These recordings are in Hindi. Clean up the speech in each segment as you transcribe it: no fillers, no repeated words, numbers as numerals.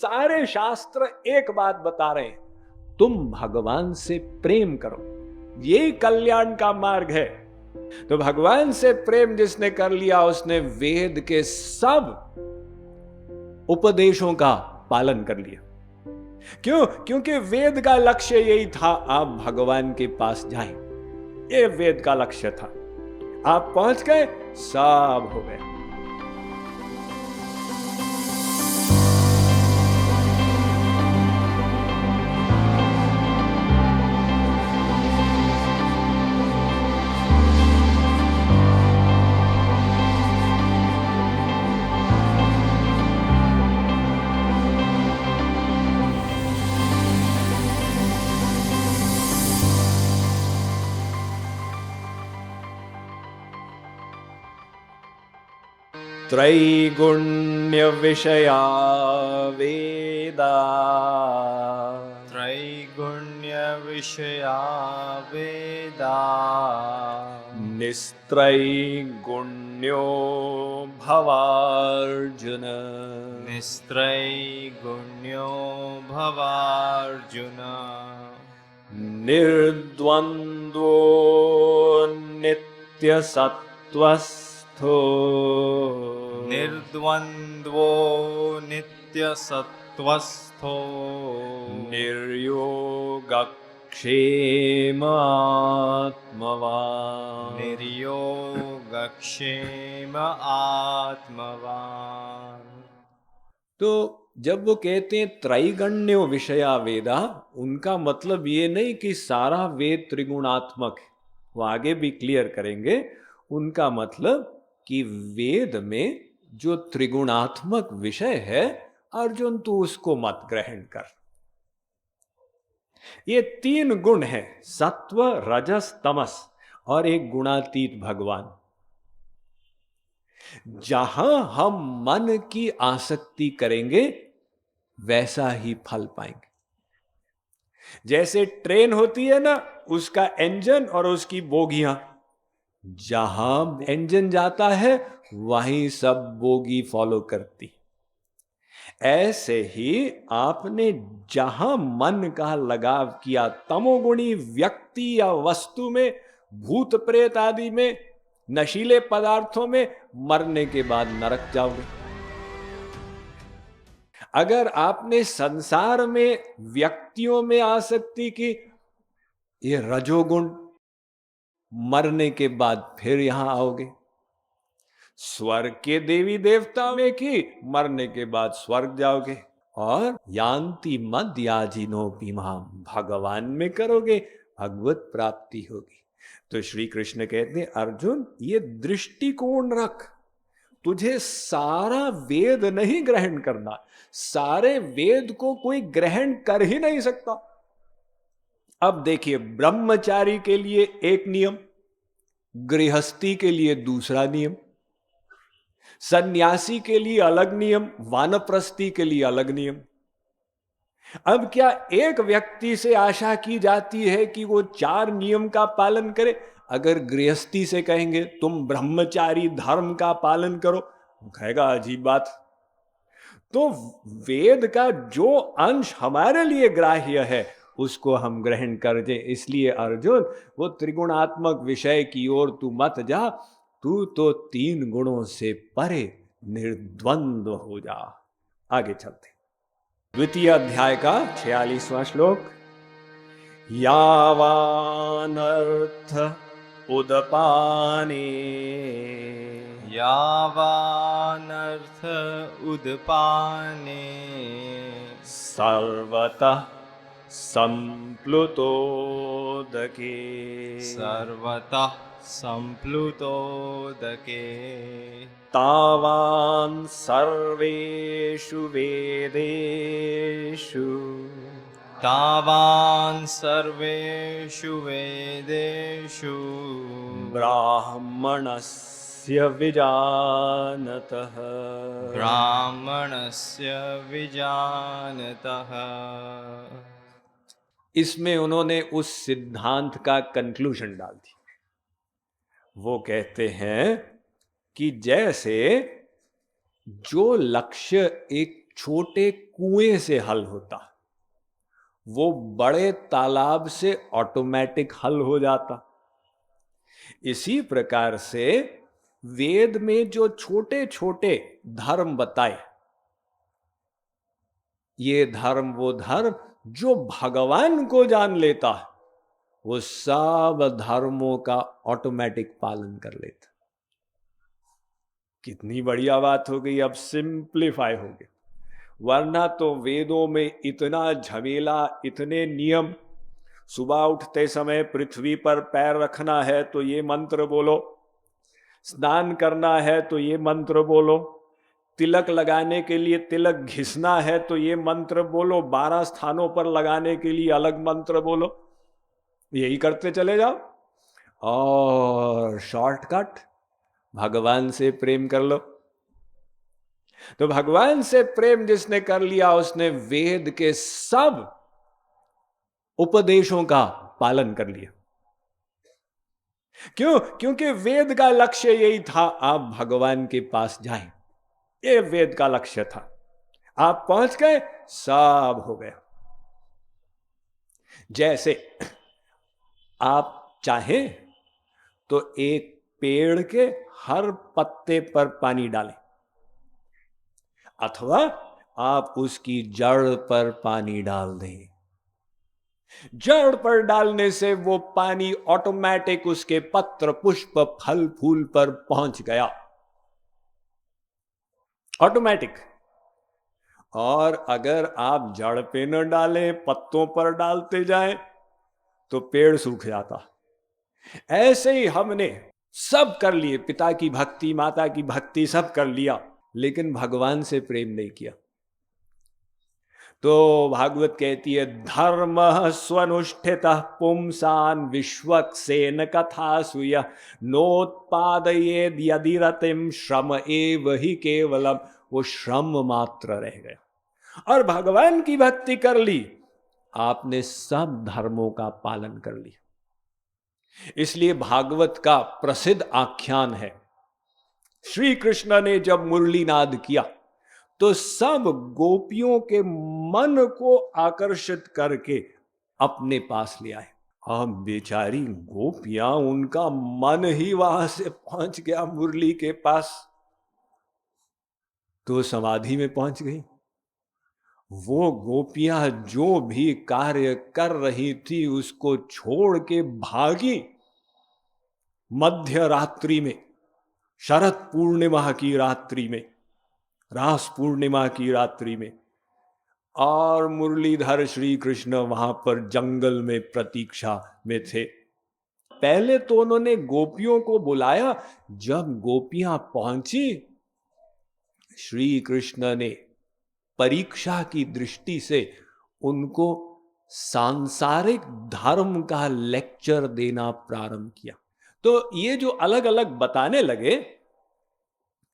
सारे शास्त्र एक बात बता रहे हैं, तुम भगवान से प्रेम करो, यही कल्याण का मार्ग है। तो भगवान से प्रेम जिसने कर लिया उसने वेद के सब उपदेशों का पालन कर लिया। क्यों? क्योंकि वेद का लक्ष्य यही था, आप भगवान के पास जाएं। ये वेद का लक्ष्य था। आप पहुंच गए, सब हो गया। त्रैगुण्य विषया वेदा, त्रैगुण्य विषया वेदा, निस्त्रैगुण्यो भवार्जुन, निस्त्रैगुण्यो भवार्जुन, निर्द्वन्द्वो नित्यसत्त्वस्थो, निर्द्वन्द्वो नित्यसत्त्वस्थो, निर्योगक्षेमात्मवान्, निर्योगक्षेम आत्मवान्। तो जब वो कहते हैं त्रैगण्यो विषया वेदा, उनका मतलब ये नहीं कि सारा वेद त्रिगुणात्मक है, वो आगे भी क्लियर करेंगे। उनका मतलब कि वेद में जो त्रिगुणात्मक विषय है, अर्जुन तू उसको मत ग्रहण कर। ये 3 गुण है, सत्व रजस तमस, और एक गुणातीत भगवान। जहां हम मन की आसक्ति करेंगे वैसा ही फल पाएंगे। जैसे ट्रेन होती है ना, उसका इंजन और उसकी बोगियां, जहां इंजन जाता है वहीं सब बोगी फॉलो करती। ऐसे ही आपने जहां मन का लगाव किया, तमोगुणी व्यक्ति या वस्तु में, भूत प्रेत आदि में, नशीले पदार्थों में, मरने के बाद नरक जाओगे। अगर आपने संसार में व्यक्तियों में आसक्ति की, ये रजोगुण, मरने के बाद फिर यहां आओगे। स्वर्ग के देवी देवता में की, मरने के बाद स्वर्ग जाओगे। और यान्ति मद्याजिनो भीमाम, भगवान में करोगे, भगवत प्राप्ति होगी। तो श्री कृष्ण कहते हैं, अर्जुन ये दृष्टिकोण रख, तुझे सारा वेद नहीं ग्रहण करना। सारे वेद को कोई ग्रहण कर ही नहीं सकता। अब देखिए, ब्रह्मचारी के लिए एक नियम, गृहस्थी के लिए दूसरा नियम, सन्यासी के लिए अलग नियम, वानप्रस्थी के लिए अलग नियम। अब क्या एक व्यक्ति से आशा की जाती है कि वो 4 नियम का पालन करे? अगर गृहस्थी से कहेंगे तुम ब्रह्मचारी धर्म का पालन करो, कहेगा अजीब बात। तो वेद का जो अंश हमारे लिए ग्राह्य है उसको हम ग्रहण कर दे। इसलिए अर्जुन, वो त्रिगुणात्मक विषय की ओर तू मत जा, तू तो 3 गुणों से परे निर्द्वंद्व हो जा। आगे चलते, द्वितीय अध्याय का 46वां श्लोक। यावानर्थ उदपाने, यावानर्थ उदपाने, सर्वतः संप्लुतोदके, सर्वतः संप्लुतोदके, तावान् सर्वेषु वेदेषु, तावान् सर्वेषु वेदेषु, ब्राह्मणस्य विजानतः, ब्राह्मणस्य विजानतः। इसमें उन्होंने उस सिद्धांत का कंक्लूजन डाल दिया। वो कहते हैं कि जैसे जो लक्ष्य एक छोटे कुएं से हल होता, वो बड़े तालाब से ऑटोमेटिक हल हो जाता। इसी प्रकार से वेद में जो छोटे छोटे धर्म बताए, ये धर्म वो धर्म जो भगवान को जान लेता है, वो सब धर्मों का ऑटोमेटिक पालन कर लेता। कितनी बढ़िया बात हो गई, अब सिंप्लीफाई हो गया। वरना तो वेदों में इतना झमेला, इतने नियम। सुबह उठते समय पृथ्वी पर पैर रखना है तो ये मंत्र बोलो, स्नान करना है तो ये मंत्र बोलो, तिलक लगाने के लिए तिलक घिसना है तो ये मंत्र बोलो, 12 स्थानों पर लगाने के लिए अलग मंत्र बोलो। यही करते चले जाओ और शॉर्टकट, भगवान से प्रेम कर लो। तो भगवान से प्रेम जिसने कर लिया, उसने वेद के सब उपदेशों का पालन कर लिया। क्यों? क्योंकि वेद का लक्ष्य यही था, आप भगवान के पास जाएं। ये वेद का लक्ष्य था। आप पहुंच गए, सब हो गया। जैसे आप चाहें तो एक पेड़ के हर पत्ते पर पानी डालें, अथवा आप उसकी जड़ पर पानी डाल दें। जड़ पर डालने से वो पानी ऑटोमेटिक उसके पत्र, पुष्प, फल, फूल पर पहुंच गया, ऑटोमेटिक। और अगर आप जड़ पे न डालें, पत्तों पर डालते जाएं, तो पेड़ सूख जाता। ऐसे ही हमने सब कर लिए, पिता की भक्ति, माता की भक्ति, सब कर लिया, लेकिन भगवान से प्रेम नहीं किया। तो भागवत कहती है, धर्म स्वनुष्ठितः पुंसान विश्वक्सेन कथासुय नोत्पादयेद यदि रतिम श्रम एव ही केवलम। वो श्रम मात्र रह गया। और भगवान की भक्ति कर ली, आपने सब धर्मों का पालन कर लिया। इसलिए भागवत का प्रसिद्ध आख्यान है, श्री कृष्ण ने जब मुरलीनाद किया तो सब गोपियों के मन को आकर्षित करके अपने पास ले आए। अब बेचारी गोपियां, उनका मन ही वहां से पहुंच गया मुरली के पास, तो समाधि में पहुंच गई। वो गोपियां जो भी कार्य कर रही थी उसको छोड़ के भागी। मध्य रात्रि में, शरद पूर्णिमा की रात्रि में, रास पूर्णिमा की रात्रि में, और मुरलीधर श्री कृष्ण वहां पर जंगल में प्रतीक्षा में थे। पहले तो उन्होंने गोपियों को बुलाया। जब गोपियां पहुंची, श्री कृष्ण ने परीक्षा की दृष्टि से उनको सांसारिक धर्म का लेक्चर देना प्रारंभ किया। तो ये जो अलग अलग बताने लगे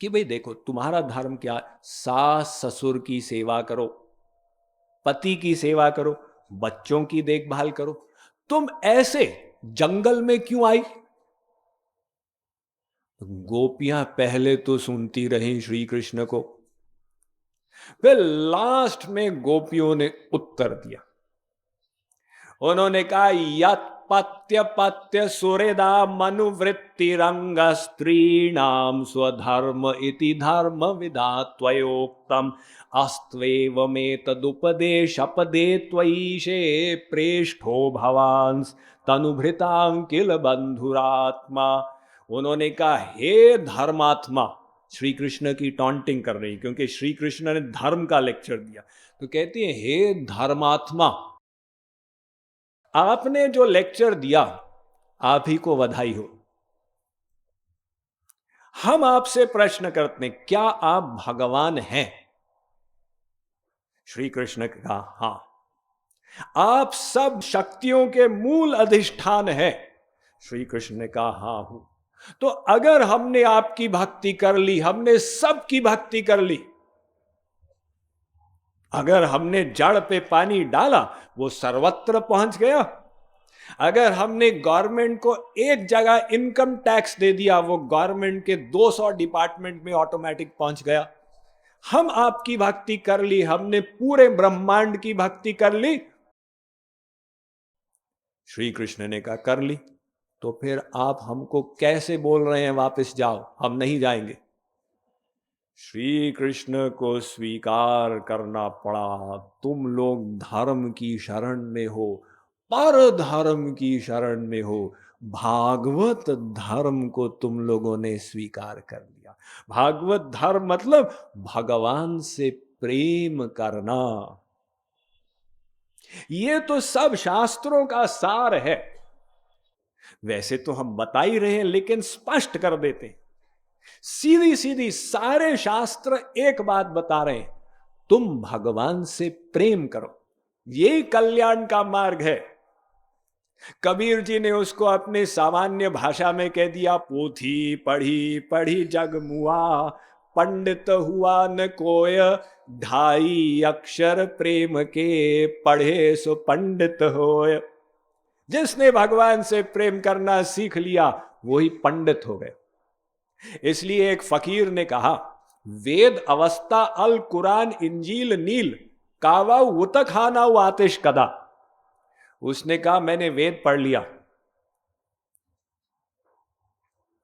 कि भाई देखो, तुम्हारा धर्म क्या, सास ससुर की सेवा करो, पति की सेवा करो, बच्चों की देखभाल करो। तुम ऐसे जंगल में क्यों आई? गोपियां पहले तो सुनती रही श्री कृष्ण को, फिर लास्ट में गोपियों ने उत्तर दिया। उन्होंने कहा, यत पत्य पत्य सुरेदा मनुवृत्ति रंग स्त्रीणाम स्वधर्म इति धर्म विदा त्वयोक्तम अस्त्वेव में तदुपदेश अपदे त्वयीशे प्रेष्ठो भवांस तनुभृतांकिल बंधुरात्मा। उन्होंने कहा, हे धर्मात्मा, श्री कृष्ण की टॉन्टिंग कर रही, क्योंकि श्री कृष्ण ने धर्म का लेक्चर दिया। तो कहती है, हे धर्मात्मा, आपने जो लेक्चर दिया, आप ही को बधाई हो। हम आपसे प्रश्न करते हैं, क्या आप भगवान हैं? श्री कृष्ण ने कहा, हां। आप सब शक्तियों के मूल अधिष्ठान हैं? श्री कृष्ण ने कहा, हां हूं। तो अगर हमने आपकी भक्ति कर ली, हमने सबकी भक्ति कर ली, अगर हमने जड़ पे पानी डाला, वो सर्वत्र पहुंच गया। अगर हमने गवर्नमेंट को एक जगह इनकम टैक्स दे दिया, वो गवर्नमेंट के 200 डिपार्टमेंट में ऑटोमेटिक पहुंच गया। हम आपकी भक्ति कर ली, हमने पूरे ब्रह्मांड की भक्ति कर ली। श्री कृष्ण ने कहा कर ली, तो फिर आप हमको कैसे बोल रहे हैं वापस जाओ? हम नहीं जाएंगे। श्री कृष्ण को स्वीकार करना पड़ा। तुम लोग धर्म की शरण में हो, पर धर्म की शरण में हो। भागवत धर्म को तुम लोगों ने स्वीकार कर लिया। भागवत धर्म मतलब भगवान से प्रेम करना। ये तो सब शास्त्रों का सार है। वैसे तो हम बता ही रहे हैं, लेकिन स्पष्ट कर देते हैं। सीधी सीधी सारे शास्त्र एक बात बता रहे हैं, तुम भगवान से प्रेम करो, यही कल्याण का मार्ग है। कबीर जी ने उसको अपने सामान्य भाषा में कह दिया, पोथी पढ़ी पढ़ी जग मुआ, पंडित हुआ न कोय, ढाई अक्षर प्रेम के, पढ़े सो पंडित होय। जिसने भगवान से प्रेम करना सीख लिया वही पंडित हो गए। इसलिए एक फकीर ने कहा, वेद अवस्था अल कुरान इंजील नील, कावा उत खाना आतिश कदा। उसने कहा मैंने वेद पढ़ लिया,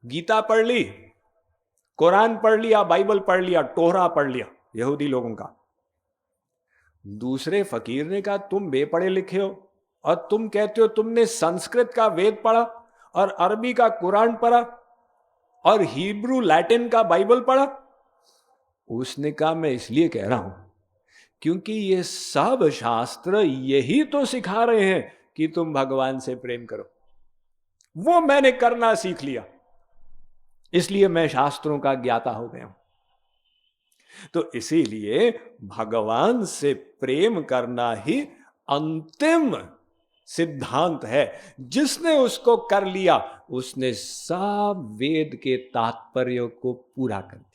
गीता पढ़ ली, कुरान पढ़ लिया, बाइबल पढ़ लिया, टोहरा पढ़ लिया यहूदी लोगों का। दूसरे फकीर ने कहा तुम बेपढ़े लिखे हो और तुम कहते हो तुमने संस्कृत का वेद पढ़ा और अरबी का कुरान पढ़ा और हिब्रू लैटिन का बाइबल पढ़ा। उसने कहा मैं इसलिए कह रहा हूं क्योंकि ये सब शास्त्र यही तो सिखा रहे हैं कि तुम भगवान से प्रेम करो। वो मैंने करना सीख लिया, इसलिए मैं शास्त्रों का ज्ञाता हो गया हूं। तो इसीलिए भगवान से प्रेम करना ही अंतिम सिद्धांत है। जिसने उसको कर लिया उसने सब वेद के तात्पर्य को पूरा कर दिया।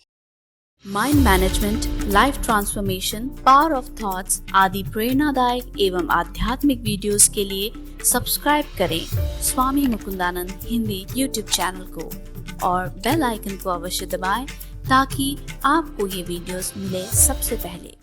Mind management, life transformation, power of thoughts आदि प्रेरणादायक एवं आध्यात्मिक वीडियोस के लिए सब्सक्राइब करें स्वामी मुकुंदानंद हिंदी यूट्यूब चैनल को और बेल आइकन को अवश्य दबाएं ताकि आपको ये वीडियोस मिले सबसे पहले।